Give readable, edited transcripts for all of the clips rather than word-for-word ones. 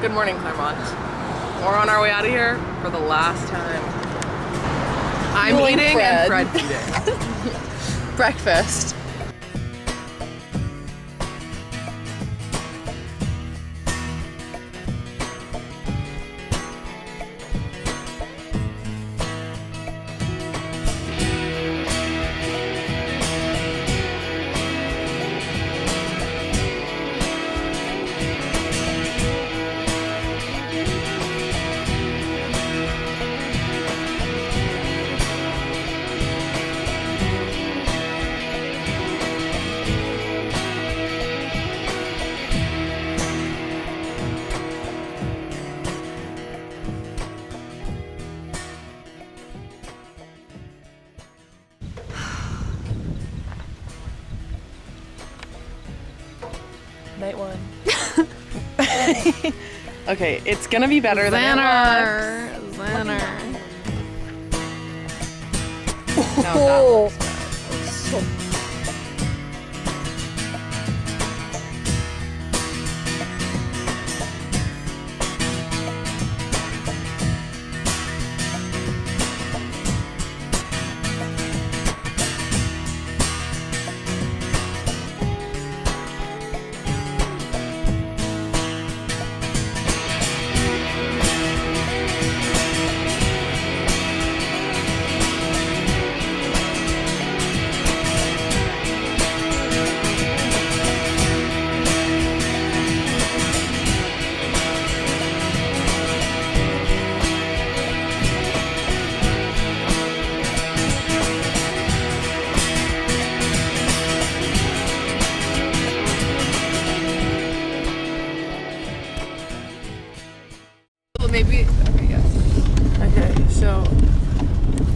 Good morning, Claremont. We're on our way out of here for the last time. I'm eating and Fred's eating. Breakfast. Night one. Okay, it's gonna be better than it looks. Xanner. No, that looks bad. Maybe. Okay, yes. Okay, so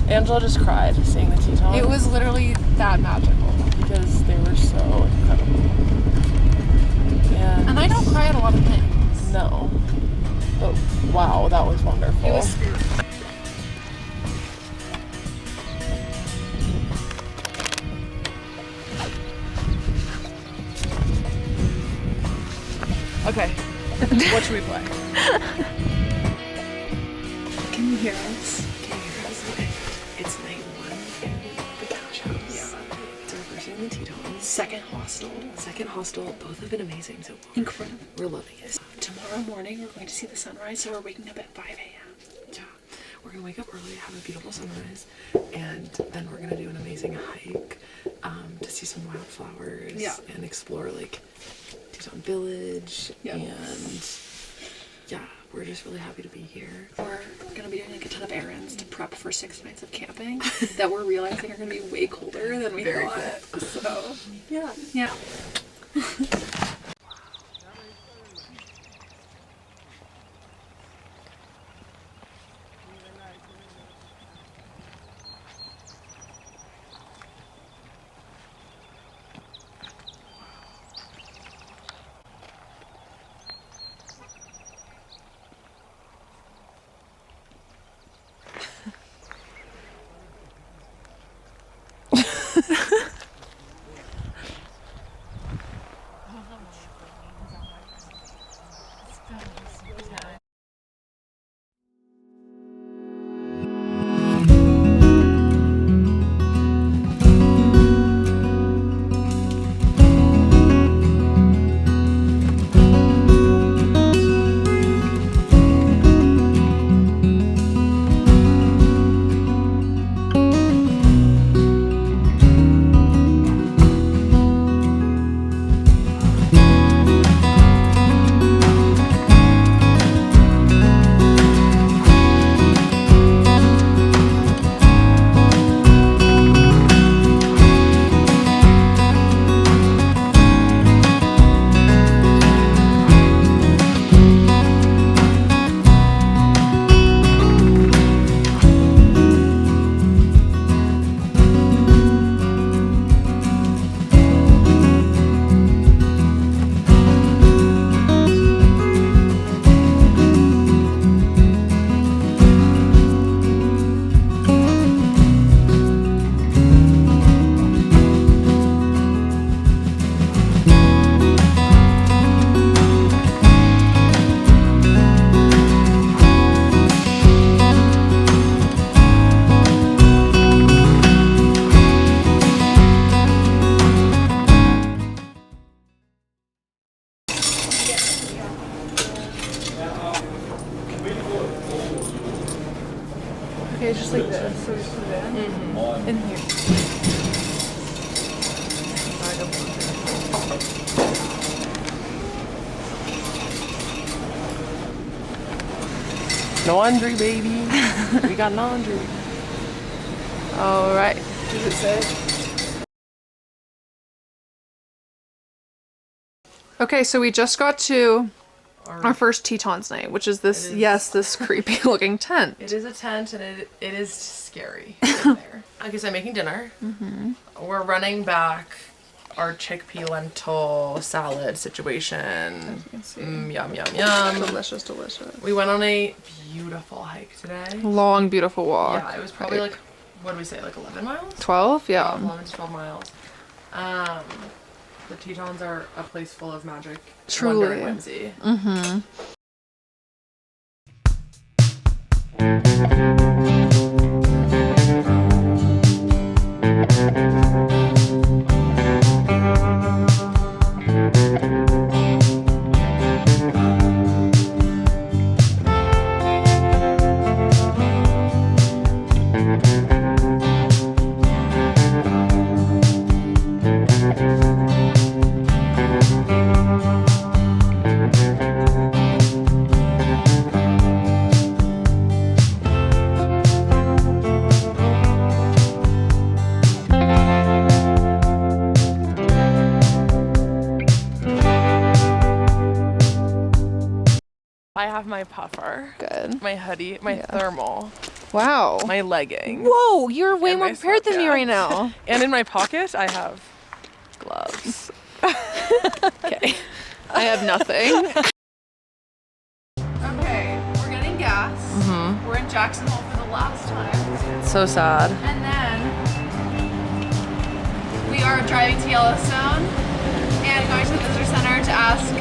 Angela just cried seeing the Tetons. It was literally that magical. Because they were so incredible. And I don't cry at a lot of things. No. But wow, that was wonderful. It was spiritual. Okay. What should we play? Can you hear us? Can you hear us? Okay. It's night one in the couch house. Yeah. It's our first day in the Tetons. Second hostel. Second hostel. Both have been amazing so far. Incredible. We're loving it. Tomorrow morning we're going to see the sunrise, so we're waking up at 5 a.m. Yeah. We're gonna wake up early, have a beautiful sunrise, and then we're gonna do an amazing hike to see some wildflowers. Yeah. And explore like Teton Village. Yeah. And yeah, we're just really happy to be here. We're going to be doing like a ton of errands to prep for 6 nights of camping that we're realizing are going to be way colder than we Very thought. So, yeah. Okay, just like this. So we put it in here. Laundry, baby. We got laundry. All right. Does it say? Okay, so we just got to our first Tetons night, which is this, this creepy looking tent. It is a tent and it is scary in there. I guess I'm making dinner. We're running back our chickpea lentil salad situation. As you can see. Yum, yum, yum. Delicious, delicious. We went on a beautiful hike today. Long, beautiful walk. Yeah, it was probably like, what did we say, like 11 miles? 12? Yeah. 11 to 12 miles. The Tetons are a place full of magic, Truly. wonder, and whimsy. I have my puffer. Good. My hoodie, my thermal, Wow. my leggings. Whoa, you're way and more my prepared than me sweatpants. right now. And in my pocket, I have gloves. Okay. I have nothing. Okay, we're getting gas. We're in Jackson Hole for the last time. So sad. And then we are driving to Yellowstone and going to the visitor center to ask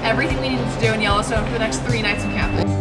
everything we need to do in Yellowstone for the next 3 nights of camping.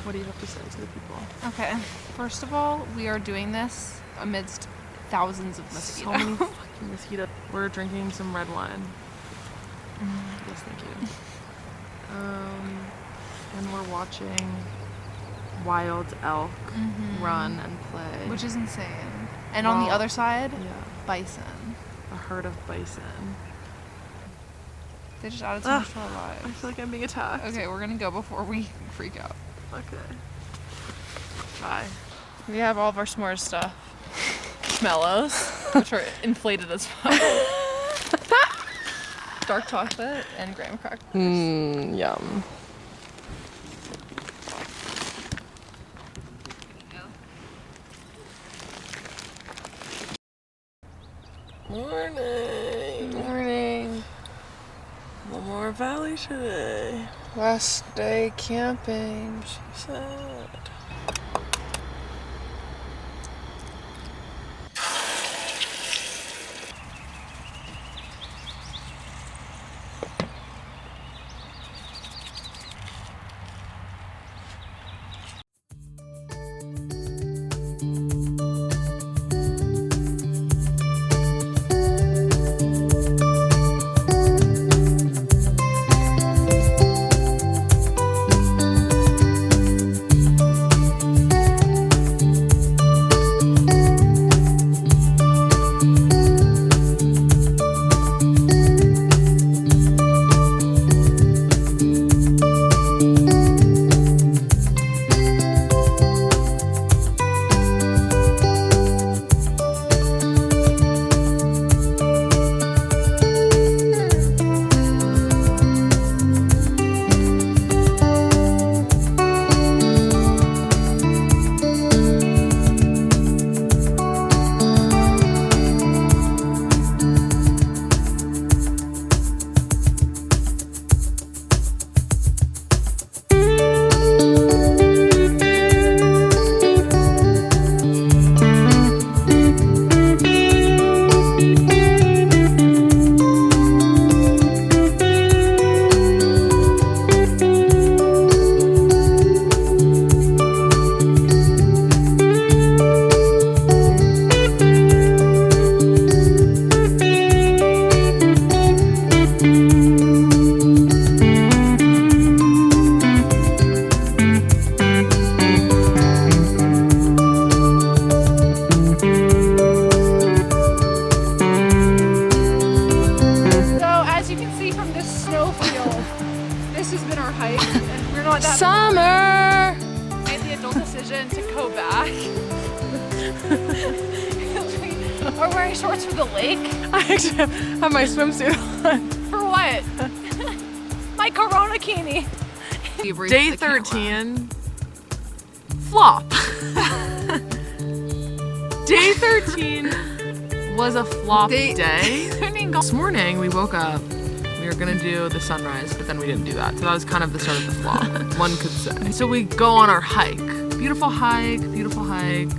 What do you have to say to the people? Okay, first of all, we are doing this amidst thousands of mosquitoes. So many fucking mosquitoes. We're drinking some red wine. Yes, thank you. And we're watching wild elk run and play. Which is insane. And on the other side, bison. A herd of bison. They just added so much to our lives. I feel like I'm being attacked. Okay, we're gonna go before we freak out. Okay. Bye. We have all of our s'mores stuff. Mellows, which are inflated as fuck. Dark chocolate and graham crackers. Yum. more valley today. Last day camping, she said. Summer! Made the adult decision to go back. We're wearing shorts for the lake. I actually have my swimsuit on. For what? My Corona kini. Day 13. Flop. Day 13 was a flop day. This morning we woke up. We were gonna do the sunrise, but then we didn't do that. So that was kind of the start of the flop, one could say. So we go on our hike. Beautiful hike,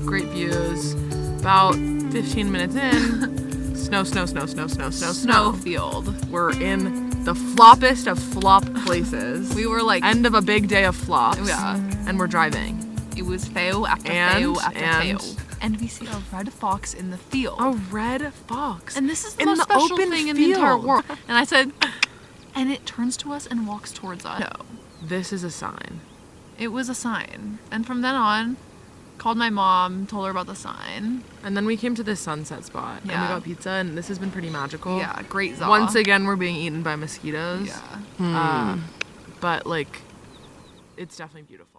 great views. About 15 minutes in, snow. Snowfield. We're in the floppest of flop places. We were like end of a big day of flops. Yeah. And we're driving. It was fail after fail after fail. And we see a red fox in the field. A red fox. And this is the in most the special open thing in the field. entire world. And I said, and it turns to us and walks towards us. No, this is a sign. It was a sign. And from then on, called my mom, told her about the sign. And then we came to this sunset spot. Yeah. And we got pizza, and this has been pretty magical. Yeah, great za. Once again, we're being eaten by mosquitoes. Yeah. But like, it's definitely beautiful.